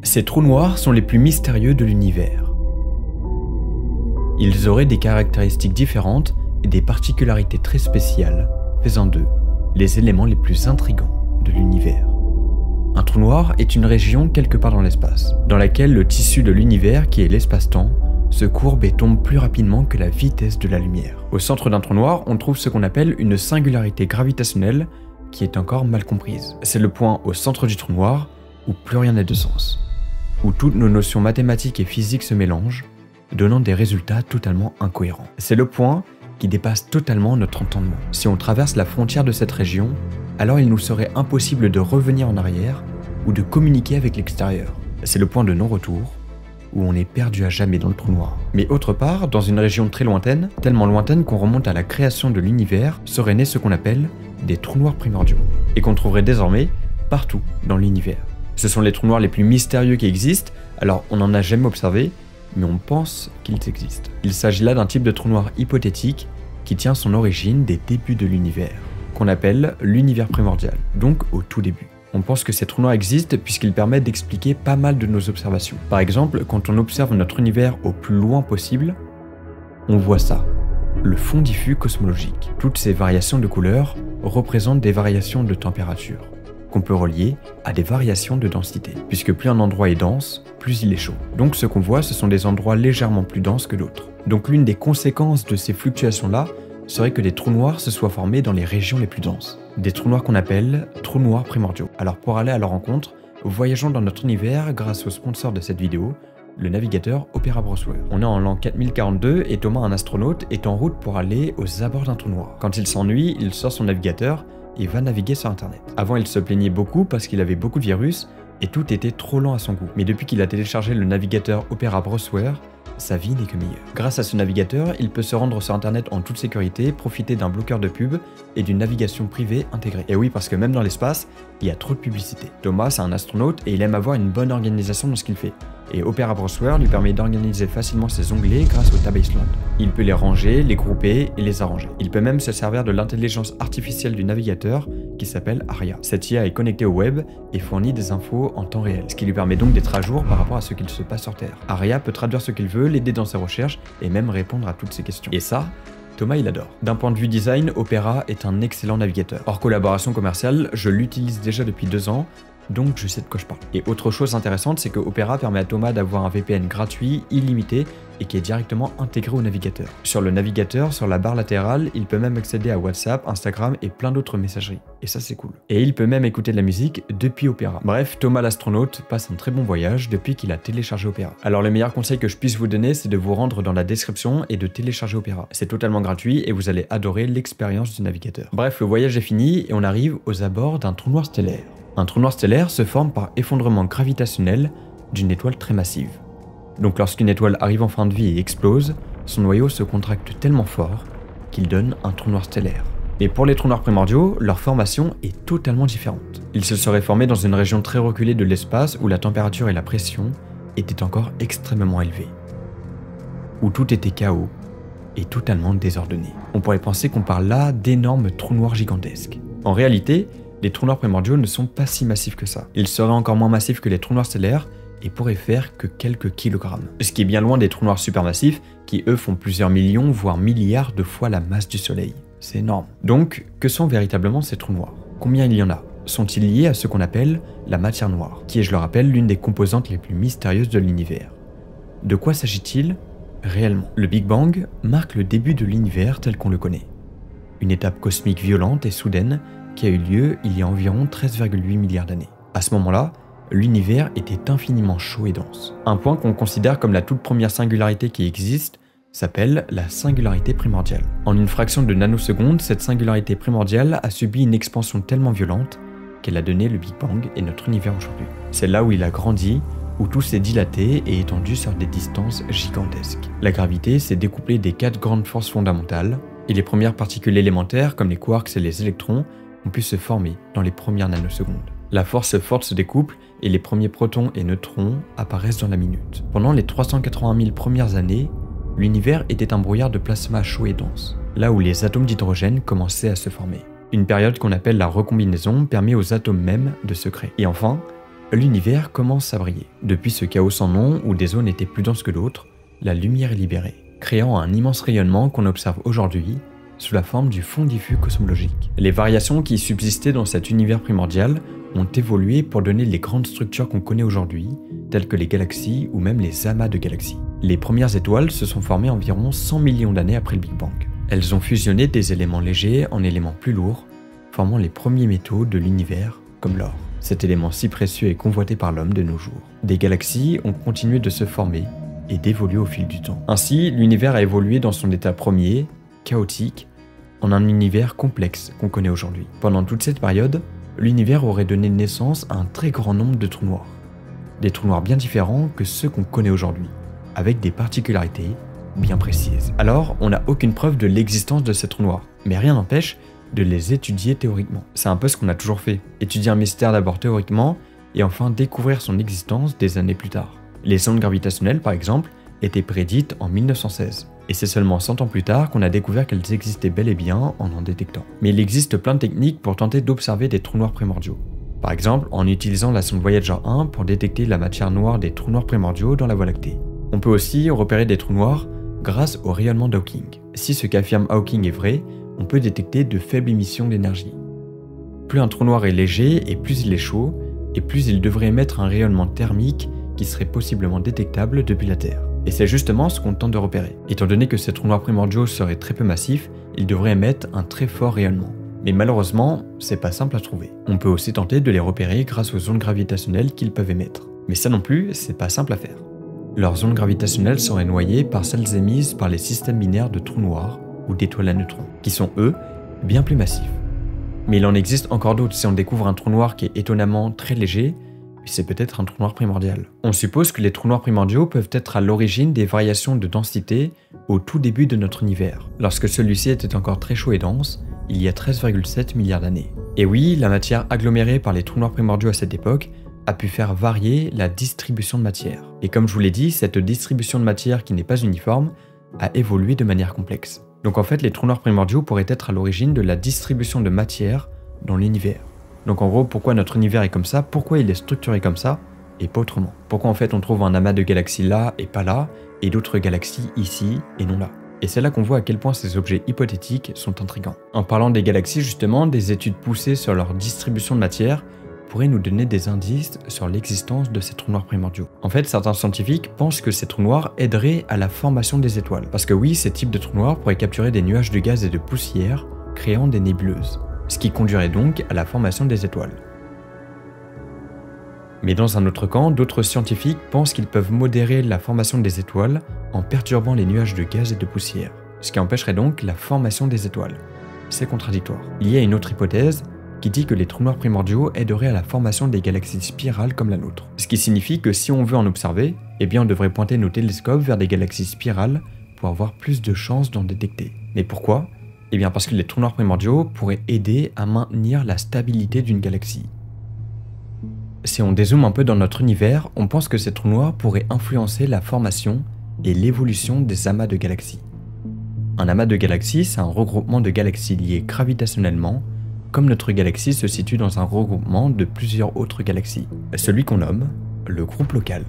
Ces trous noirs sont les plus mystérieux de l'univers. Ils auraient des caractéristiques différentes et des particularités très spéciales, faisant d'eux les éléments les plus intrigants de l'univers. Un trou noir est une région quelque part dans l'espace, dans laquelle le tissu de l'univers, qui est l'espace-temps, se courbe et tombe plus rapidement que la vitesse de la lumière. Au centre d'un trou noir, on trouve ce qu'on appelle une singularité gravitationnelle qui est encore mal comprise. C'est le point au centre du trou noir où plus rien n'a de sens, où toutes nos notions mathématiques et physiques se mélangent, donnant des résultats totalement incohérents. C'est le point qui dépasse totalement notre entendement. Si on traverse la frontière de cette région, alors il nous serait impossible de revenir en arrière ou de communiquer avec l'extérieur. C'est le point de non-retour, où on est perdu à jamais dans le trou noir. Mais autre part, dans une région très lointaine, tellement lointaine qu'on remonte à la création de l'univers, seraient nés ce qu'on appelle des trous noirs primordiaux, et qu'on trouverait désormais partout dans l'univers. Ce sont les trous noirs les plus mystérieux qui existent, alors on n'en a jamais observé, mais on pense qu'ils existent. Il s'agit là d'un type de trou noir hypothétique qui tient son origine des débuts de l'univers, qu'on appelle l'univers primordial, donc au tout début. On pense que ces trous noirs existent puisqu'ils permettent d'expliquer pas mal de nos observations. Par exemple, quand on observe notre univers au plus loin possible, on voit ça, le fond diffus cosmologique. Toutes ces variations de couleurs représentent des variations de température, qu'on peut relier à des variations de densité, puisque plus un endroit est dense, plus il est chaud. Donc ce qu'on voit, ce sont des endroits légèrement plus denses que d'autres. Donc l'une des conséquences de ces fluctuations-là serait que des trous noirs se soient formés dans les régions les plus denses. Des trous noirs qu'on appelle trous noirs primordiaux. Alors pour aller à leur rencontre, voyageons dans notre univers grâce au sponsor de cette vidéo, le navigateur Opera Browser. On est en l'an 4042 et Thomas, un astronaute, est en route pour aller aux abords d'un trou noir. Quand il s'ennuie, il sort son navigateur et va naviguer sur internet. Avant, il se plaignait beaucoup parce qu'il avait beaucoup de virus et tout était trop lent à son goût. Mais depuis qu'il a téléchargé le navigateur Opera Browser, sa vie n'est que meilleure. Grâce à ce navigateur, il peut se rendre sur internet en toute sécurité, profiter d'un bloqueur de pub et d'une navigation privée intégrée. Et oui, parce que même dans l'espace, il y a trop de publicité. Thomas, c'est un astronaute et il aime avoir une bonne organisation dans ce qu'il fait. Et Opera Browser lui permet d'organiser facilement ses onglets grâce au Tab Island. Il peut les ranger, les grouper et les arranger. Il peut même se servir de l'intelligence artificielle du navigateur qui s'appelle Aria. Cette IA est connectée au web et fournit des infos en temps réel, ce qui lui permet donc d'être à jour par rapport à ce qu'il se passe sur Terre. Aria peut traduire ce qu'il veut, l'aider dans ses recherches et même répondre à toutes ses questions. Et ça, Thomas il adore. D'un point de vue design, Opera est un excellent navigateur. Hors collaboration commerciale, je l'utilise déjà depuis 2 ans, donc je sais de quoi je parle. Et autre chose intéressante, c'est que Opera permet à Thomas d'avoir un VPN gratuit, illimité, et qui est directement intégré au navigateur. Sur le navigateur, sur la barre latérale, il peut même accéder à WhatsApp, Instagram et plein d'autres messageries. Et ça c'est cool. Et il peut même écouter de la musique depuis Opera. Bref, Thomas l'astronaute passe un très bon voyage depuis qu'il a téléchargé Opera. Alors le meilleur conseil que je puisse vous donner, c'est de vous rendre dans la description et de télécharger Opera. C'est totalement gratuit et vous allez adorer l'expérience du navigateur. Bref, le voyage est fini et on arrive aux abords d'un trou noir stellaire. Un trou noir stellaire se forme par effondrement gravitationnel d'une étoile très massive. Donc lorsqu'une étoile arrive en fin de vie et explose, son noyau se contracte tellement fort qu'il donne un trou noir stellaire. Mais pour les trous noirs primordiaux, leur formation est totalement différente. Ils se seraient formés dans une région très reculée de l'espace où la température et la pression étaient encore extrêmement élevées, où tout était chaos et totalement désordonné. On pourrait penser qu'on parle là d'énormes trous noirs gigantesques. En réalité, les trous noirs primordiaux ne sont pas si massifs que ça. Ils seraient encore moins massifs que les trous noirs stellaires et pourraient faire que quelques kilogrammes. Ce qui est bien loin des trous noirs supermassifs qui eux font plusieurs millions voire milliards de fois la masse du Soleil. C'est énorme. Donc, que sont véritablement ces trous noirs? Combien il y en a? Sont-ils liés à ce qu'on appelle la matière noire, qui est, je le rappelle, l'une des composantes les plus mystérieuses de l'univers? De quoi s'agit-il réellement? Le Big Bang marque le début de l'univers tel qu'on le connaît. Une étape cosmique violente et soudaine qui a eu lieu il y a environ 13,8 milliards d'années. À ce moment-là, l'univers était infiniment chaud et dense. Un point qu'on considère comme la toute première singularité qui existe s'appelle la singularité primordiale. En une fraction de nanoseconde, cette singularité primordiale a subi une expansion tellement violente qu'elle a donné le Big Bang et notre univers aujourd'hui. C'est là où il a grandi, où tout s'est dilaté et étendu sur des distances gigantesques. La gravité s'est découplée des 4 grandes forces fondamentales, et les premières particules élémentaires, comme les quarks et les électrons, ont pu se former dans les premières nanosecondes. La force forte se découple et les premiers protons et neutrons apparaissent dans la minute. Pendant les 380 000 premières années, l'univers était un brouillard de plasma chaud et dense, là où les atomes d'hydrogène commençaient à se former. Une période qu'on appelle la recombinaison permet aux atomes mêmes de se créer. Et enfin, l'univers commence à briller. Depuis ce chaos sans nom où des zones étaient plus denses que d'autres, la lumière est libérée, créant un immense rayonnement qu'on observe aujourd'hui sous la forme du fond diffus cosmologique. Les variations qui subsistaient dans cet univers primordial ont évolué pour donner les grandes structures qu'on connaît aujourd'hui, telles que les galaxies ou même les amas de galaxies. Les premières étoiles se sont formées environ 100 millions d'années après le Big Bang. Elles ont fusionné des éléments légers en éléments plus lourds, formant les premiers métaux de l'univers, comme l'or. Cet élément si précieux est convoité par l'homme de nos jours. Des galaxies ont continué de se former et d'évoluer au fil du temps. Ainsi, l'univers a évolué dans son état premier, chaotique, en un univers complexe qu'on connaît aujourd'hui. Pendant toute cette période, l'univers aurait donné naissance à un très grand nombre de trous noirs. Des trous noirs bien différents que ceux qu'on connaît aujourd'hui, avec des particularités bien précises. Alors, on n'a aucune preuve de l'existence de ces trous noirs, mais rien n'empêche de les étudier théoriquement. C'est un peu ce qu'on a toujours fait, étudier un mystère d'abord théoriquement, et enfin découvrir son existence des années plus tard. Les ondes gravitationnelles, par exemple, étaient prédites en 1916. Et c'est seulement 100 ans plus tard qu'on a découvert qu'elles existaient bel et bien en détectant. Mais il existe plein de techniques pour tenter d'observer des trous noirs primordiaux. Par exemple, en utilisant la sonde Voyager 1 pour détecter la matière noire des trous noirs primordiaux dans la Voie lactée. On peut aussi repérer des trous noirs grâce au rayonnement d'Hawking. Si ce qu'affirme Hawking est vrai, on peut détecter de faibles émissions d'énergie. Plus un trou noir est léger et plus il est chaud, et plus il devrait émettre un rayonnement thermique qui serait possiblement détectable depuis la Terre. Et c'est justement ce qu'on tente de repérer. Étant donné que ces trous noirs primordiaux seraient très peu massifs, ils devraient émettre un très fort rayonnement. Mais malheureusement, c'est pas simple à trouver. On peut aussi tenter de les repérer grâce aux ondes gravitationnelles qu'ils peuvent émettre. Mais ça non plus, c'est pas simple à faire. Leurs ondes gravitationnelles seraient noyées par celles émises par les systèmes binaires de trous noirs ou d'étoiles à neutrons, qui sont eux, bien plus massifs. Mais il en existe encore d'autres. Si on découvre un trou noir qui est étonnamment très léger, c'est peut-être un trou noir primordial. On suppose que les trous noirs primordiaux peuvent être à l'origine des variations de densité au tout début de notre univers, lorsque celui-ci était encore très chaud et dense, il y a 13,7 milliards d'années. Et oui, la matière agglomérée par les trous noirs primordiaux à cette époque a pu faire varier la distribution de matière. Et comme je vous l'ai dit, cette distribution de matière qui n'est pas uniforme a évolué de manière complexe. Donc en fait, les trous noirs primordiaux pourraient être à l'origine de la distribution de matière dans l'univers. Donc en gros, pourquoi notre univers est comme ça, pourquoi il est structuré comme ça, et pas autrement. Pourquoi en fait on trouve un amas de galaxies là et pas là, et d'autres galaxies ici et non là. Et c'est là qu'on voit à quel point ces objets hypothétiques sont intrigants. En parlant des galaxies justement, des études poussées sur leur distribution de matière pourraient nous donner des indices sur l'existence de ces trous noirs primordiaux. En fait, certains scientifiques pensent que ces trous noirs aideraient à la formation des étoiles. Parce que oui, ces types de trous noirs pourraient capturer des nuages de gaz et de poussière, créant des nébuleuses. Ce qui conduirait donc à la formation des étoiles. Mais dans un autre camp, d'autres scientifiques pensent qu'ils peuvent modérer la formation des étoiles en perturbant les nuages de gaz et de poussière, ce qui empêcherait donc la formation des étoiles. C'est contradictoire. Il y a une autre hypothèse qui dit que les trous noirs primordiaux aideraient à la formation des galaxies spirales comme la nôtre. Ce qui signifie que si on veut en observer, eh bien on devrait pointer nos télescopes vers des galaxies spirales pour avoir plus de chances d'en détecter. Mais pourquoi ? Eh bien parce que les trous noirs primordiaux pourraient aider à maintenir la stabilité d'une galaxie. Si on dézoome un peu dans notre univers, on pense que ces trous noirs pourraient influencer la formation et l'évolution des amas de galaxies. Un amas de galaxies, c'est un regroupement de galaxies liées gravitationnellement, comme notre galaxie se situe dans un regroupement de plusieurs autres galaxies, celui qu'on nomme le groupe local.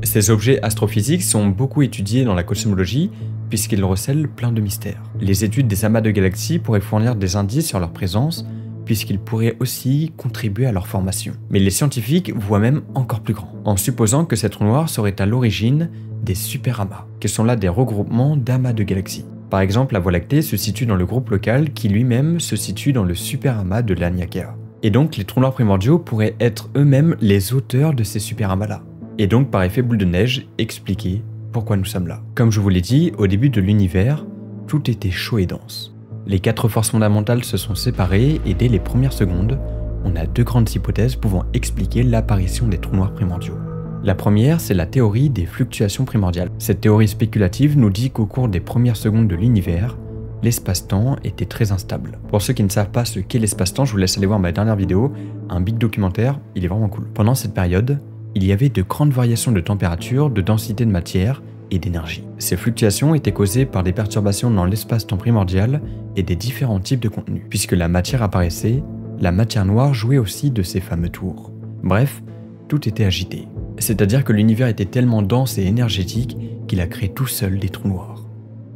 Ces objets astrophysiques sont beaucoup étudiés dans la cosmologie, puisqu'ils recèlent plein de mystères. Les études des amas de galaxies pourraient fournir des indices sur leur présence, puisqu'ils pourraient aussi contribuer à leur formation. Mais les scientifiques voient même encore plus grand, en supposant que ces trous noirs seraient à l'origine des superamas, qui sont là des regroupements d'amas de galaxies. Par exemple, la Voie lactée se situe dans le groupe local qui lui-même se situe dans le superamas de Laniakea. Et donc les trous noirs primordiaux pourraient être eux-mêmes les auteurs de ces superamas-là. Et donc par effet boule de neige, expliquer pourquoi nous sommes là. Comme je vous l'ai dit, au début de l'univers, tout était chaud et dense. Les 4 forces fondamentales se sont séparées et dès les premières secondes, on a 2 grandes hypothèses pouvant expliquer l'apparition des trous noirs primordiaux. La première, c'est la théorie des fluctuations primordiales. Cette théorie spéculative nous dit qu'au cours des premières secondes de l'univers, l'espace-temps était très instable. Pour ceux qui ne savent pas ce qu'est l'espace-temps, je vous laisse aller voir ma dernière vidéo, un big documentaire, il est vraiment cool. Pendant cette période, il y avait de grandes variations de température, de densité de matière et d'énergie. Ces fluctuations étaient causées par des perturbations dans l'espace-temps primordial et des différents types de contenus. Puisque la matière apparaissait, la matière noire jouait aussi de ces fameux tours. Bref, tout était agité. C'est-à-dire que l'univers était tellement dense et énergétique qu'il a créé tout seul des trous noirs.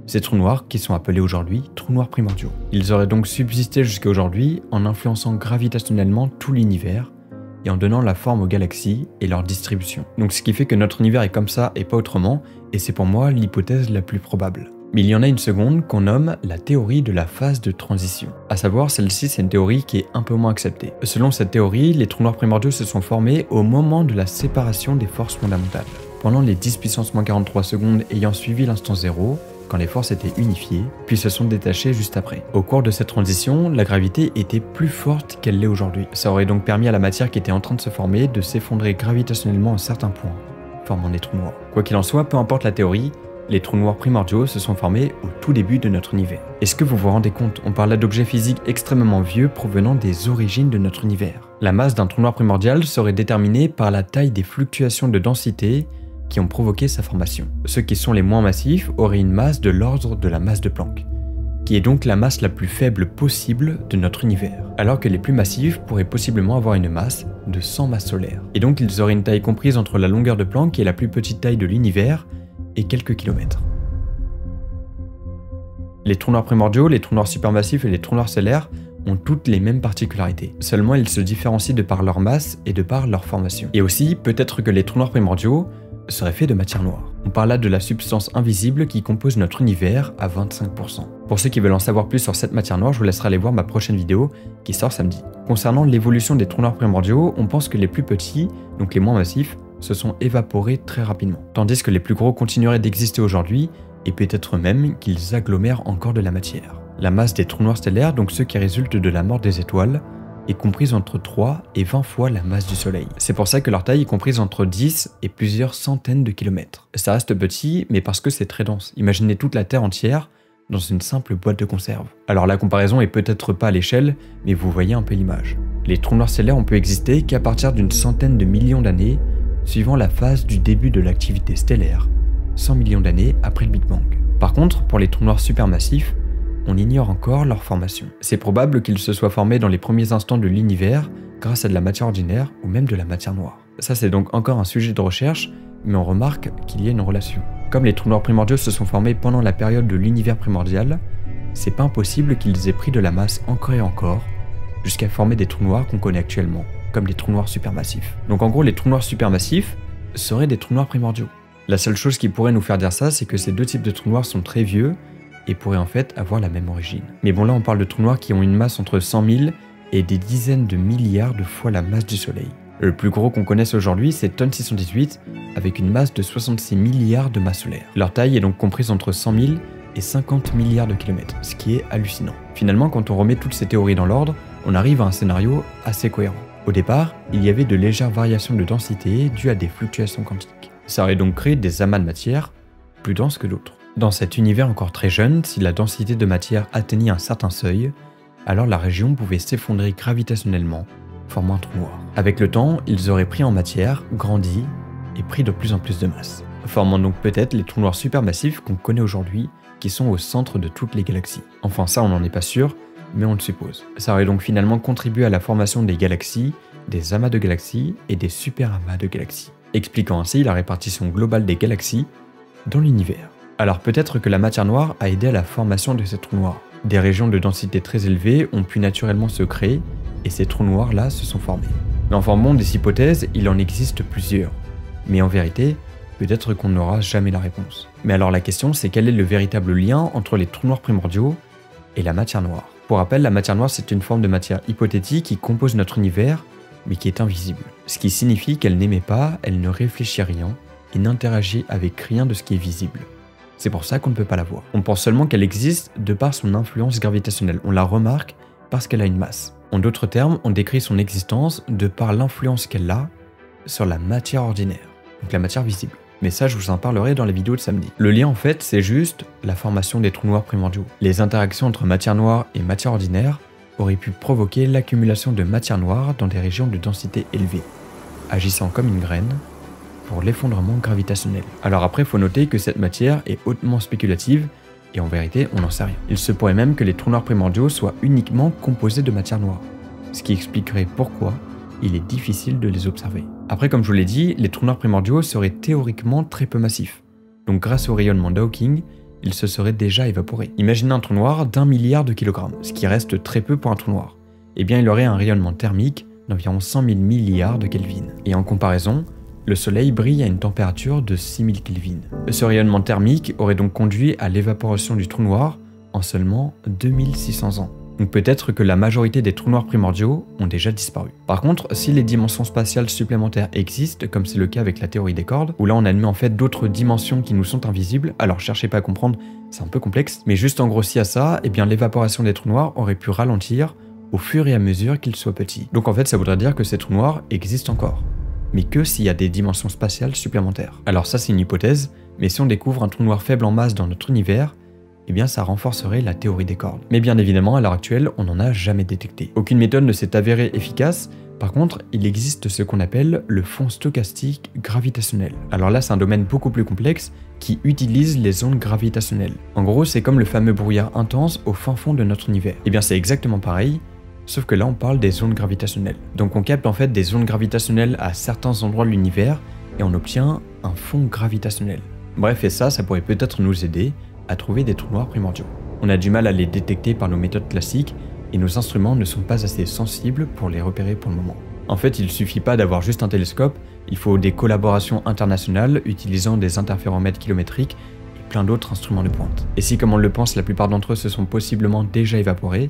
Ces trous noirs, qui sont appelés aujourd'hui trous noirs primordiaux. Ils auraient donc subsisté jusqu'à aujourd'hui en influençant gravitationnellement tout l'univers et en donnant la forme aux galaxies et leur distribution. Donc ce qui fait que notre univers est comme ça et pas autrement, et c'est pour moi l'hypothèse la plus probable. Mais il y en a une seconde qu'on nomme la théorie de la phase de transition. À savoir, celle-ci, c'est une théorie qui est un peu moins acceptée. Selon cette théorie, les trous noirs primordiaux se sont formés au moment de la séparation des forces fondamentales. Pendant les 10 puissance moins 43 secondes ayant suivi l'instant 0, quand les forces étaient unifiées, puis se sont détachées juste après. Au cours de cette transition, la gravité était plus forte qu'elle l'est aujourd'hui. Ça aurait donc permis à la matière qui était en train de se former de s'effondrer gravitationnellement à certains points, formant des trous noirs. Quoi qu'il en soit, peu importe la théorie, les trous noirs primordiaux se sont formés au tout début de notre univers. Est-ce que vous vous rendez compte? On parle là d'objets physiques extrêmement vieux provenant des origines de notre univers. La masse d'un trou noir primordial serait déterminée par la taille des fluctuations de densité qui ont provoqué sa formation. Ceux qui sont les moins massifs auraient une masse de l'ordre de la masse de Planck, qui est donc la masse la plus faible possible de notre univers, alors que les plus massifs pourraient possiblement avoir une masse de 100 masses solaires. Et donc ils auraient une taille comprise entre la longueur de Planck, qui est la plus petite taille de l'univers, et quelques kilomètres. Les trous noirs primordiaux, les trous noirs supermassifs et les trous noirs stellaires ont toutes les mêmes particularités. Seulement ils se différencient de par leur masse et de par leur formation. Et aussi, peut-être que les trous noirs primordiaux seraient faits de matière noire. On parle là de la substance invisible qui compose notre univers à 25%. Pour ceux qui veulent en savoir plus sur cette matière noire, je vous laisserai aller voir ma prochaine vidéo qui sort samedi. Concernant l'évolution des trous noirs primordiaux, on pense que les plus petits, donc les moins massifs, se sont évaporés très rapidement, tandis que les plus gros continueraient d'exister aujourd'hui et peut-être même qu'ils agglomèrent encore de la matière. La masse des trous noirs stellaires, donc ceux qui résultent de la mort des étoiles, est comprise entre 3 et 20 fois la masse du Soleil. C'est pour ça que leur taille est comprise entre 10 et plusieurs centaines de kilomètres. Ça reste petit, mais parce que c'est très dense. Imaginez toute la Terre entière dans une simple boîte de conserve. Alors la comparaison est peut-être pas à l'échelle, mais vous voyez un peu l'image. Les trous noirs stellaires ont pu exister qu'à partir d'une centaine de millions d'années, suivant la phase du début de l'activité stellaire, 100 millions d'années après le Big Bang. Par contre, pour les trous noirs supermassifs, on ignore encore leur formation. C'est probable qu'ils se soient formés dans les premiers instants de l'univers grâce à de la matière ordinaire ou même de la matière noire. Ça c'est donc encore un sujet de recherche, mais on remarque qu'il y a une relation. Comme les trous noirs primordiaux se sont formés pendant la période de l'univers primordial, c'est pas impossible qu'ils aient pris de la masse encore et encore, jusqu'à former des trous noirs qu'on connaît actuellement, comme les trous noirs supermassifs. Donc en gros, les trous noirs supermassifs seraient des trous noirs primordiaux. La seule chose qui pourrait nous faire dire ça, c'est que ces deux types de trous noirs sont très vieux, et pourraient en fait avoir la même origine. Mais bon, là on parle de trous noirs qui ont une masse entre 100 000 et des dizaines de milliards de fois la masse du Soleil. Le plus gros qu'on connaisse aujourd'hui, c'est TON 618, avec une masse de 66 milliards de masses solaires. Leur taille est donc comprise entre 100 000 et 50 milliards de kilomètres, ce qui est hallucinant. Finalement, quand on remet toutes ces théories dans l'ordre, on arrive à un scénario assez cohérent. Au départ, il y avait de légères variations de densité dues à des fluctuations quantiques. Ça aurait donc créé des amas de matière plus denses que d'autres. Dans cet univers encore très jeune, si la densité de matière atteignait un certain seuil, alors la région pouvait s'effondrer gravitationnellement, formant un trou noir. Avec le temps, ils auraient pris en matière, grandi et pris de plus en plus de masse, formant donc peut-être les trous noirs supermassifs qu'on connaît aujourd'hui, qui sont au centre de toutes les galaxies. Enfin ça on n'en est pas sûr, mais on le suppose. Ça aurait donc finalement contribué à la formation des galaxies, des amas de galaxies et des superamas de galaxies, expliquant ainsi la répartition globale des galaxies dans l'univers. Alors peut-être que la matière noire a aidé à la formation de ces trous noirs. Des régions de densité très élevée ont pu naturellement se créer et ces trous noirs là se sont formés. Mais en formant des hypothèses, il en existe plusieurs. Mais en vérité, peut-être qu'on n'aura jamais la réponse. Mais alors la question c'est quel est le véritable lien entre les trous noirs primordiaux et la matière noire. Pour rappel, la matière noire c'est une forme de matière hypothétique qui compose notre univers mais qui est invisible. Ce qui signifie qu'elle n'émet pas, elle ne réfléchit rien et n'interagit avec rien de ce qui est visible. C'est pour ça qu'on ne peut pas la voir. On pense seulement qu'elle existe de par son influence gravitationnelle. On la remarque parce qu'elle a une masse. En d'autres termes, on décrit son existence de par l'influence qu'elle a sur la matière ordinaire, donc la matière visible. Mais ça, je vous en parlerai dans la vidéo de samedi. Le lien en fait, c'est juste la formation des trous noirs primordiaux. Les interactions entre matière noire et matière ordinaire auraient pu provoquer l'accumulation de matière noire dans des régions de densité élevée, agissant comme une graine pour l'effondrement gravitationnel. Alors après, il faut noter que cette matière est hautement spéculative et en vérité, on n'en sait rien. Il se pourrait même que les trous noirs primordiaux soient uniquement composés de matière noire, ce qui expliquerait pourquoi il est difficile de les observer. Après, comme je vous l'ai dit, les trous noirs primordiaux seraient théoriquement très peu massifs. Donc grâce au rayonnement d'Hawking, ils se seraient déjà évaporés. Imaginez un trou noir d'1 milliard de kilogrammes, ce qui reste très peu pour un trou noir. Eh bien, il aurait un rayonnement thermique d'environ 100 000 milliards de Kelvin. Et en comparaison, le Soleil brille à une température de 6000 Kelvin. Ce rayonnement thermique aurait donc conduit à l'évaporation du trou noir en seulement 2600 ans. Donc peut-être que la majorité des trous noirs primordiaux ont déjà disparu. Par contre, si les dimensions spatiales supplémentaires existent, comme c'est le cas avec la théorie des cordes, où là on admet en fait d'autres dimensions qui nous sont invisibles, alors cherchez pas à comprendre, c'est un peu complexe, mais juste en gros si à ça, eh bien l'évaporation des trous noirs aurait pu ralentir au fur et à mesure qu'ils soient petits. Donc en fait ça voudrait dire que ces trous noirs existent encore, mais que s'il y a des dimensions spatiales supplémentaires. Alors ça c'est une hypothèse, mais si on découvre un trou noir faible en masse dans notre univers, eh bien ça renforcerait la théorie des cordes. Mais bien évidemment, à l'heure actuelle, on n'en a jamais détecté. Aucune méthode ne s'est avérée efficace. Par contre, il existe ce qu'on appelle le fond stochastique gravitationnel. Alors là, c'est un domaine beaucoup plus complexe qui utilise les ondes gravitationnelles. En gros, c'est comme le fameux brouillard intense au fin fond de notre univers. Eh bien c'est exactement pareil, sauf que là on parle des ondes gravitationnelles. Donc on capte en fait des ondes gravitationnelles à certains endroits de l'univers et on obtient un fond gravitationnel. Bref, et ça pourrait peut-être nous aider à trouver des trous noirs primordiaux. On a du mal à les détecter par nos méthodes classiques et nos instruments ne sont pas assez sensibles pour les repérer pour le moment. En fait, il suffit pas d'avoir juste un télescope, il faut des collaborations internationales utilisant des interféromètres kilométriques et plein d'autres instruments de pointe. Et si, comme on le pense, la plupart d'entre eux se sont possiblement déjà évaporés,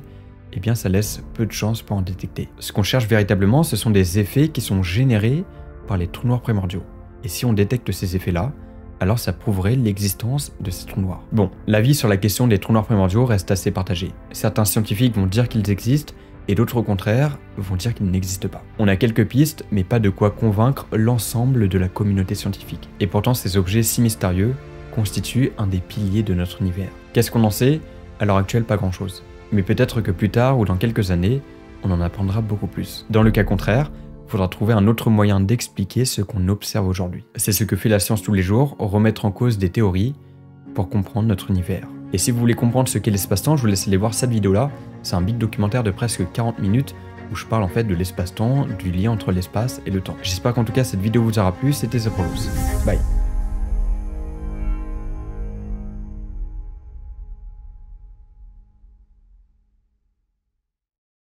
eh bien ça laisse peu de chances pour en détecter. Ce qu'on cherche véritablement, ce sont des effets qui sont générés par les trous noirs primordiaux. Et si on détecte ces effets-là, alors ça prouverait l'existence de ces trous noirs. Bon, l'avis sur la question des trous noirs primordiaux reste assez partagé. Certains scientifiques vont dire qu'ils existent, et d'autres au contraire vont dire qu'ils n'existent pas. On a quelques pistes, mais pas de quoi convaincre l'ensemble de la communauté scientifique. Et pourtant ces objets si mystérieux constituent un des piliers de notre univers. Qu'est-ce qu'on en sait? À l'heure actuelle, pas grand-chose. Mais peut-être que plus tard ou dans quelques années, on en apprendra beaucoup plus. Dans le cas contraire, il faudra trouver un autre moyen d'expliquer ce qu'on observe aujourd'hui. C'est ce que fait la science tous les jours, remettre en cause des théories pour comprendre notre univers. Et si vous voulez comprendre ce qu'est l'espace-temps, je vous laisse aller voir cette vidéo-là. C'est un big documentaire de presque 40 minutes où je parle en fait de l'espace-temps, du lien entre l'espace et le temps. J'espère qu'en tout cas cette vidéo vous aura plu, c'était The Prolos. Bye.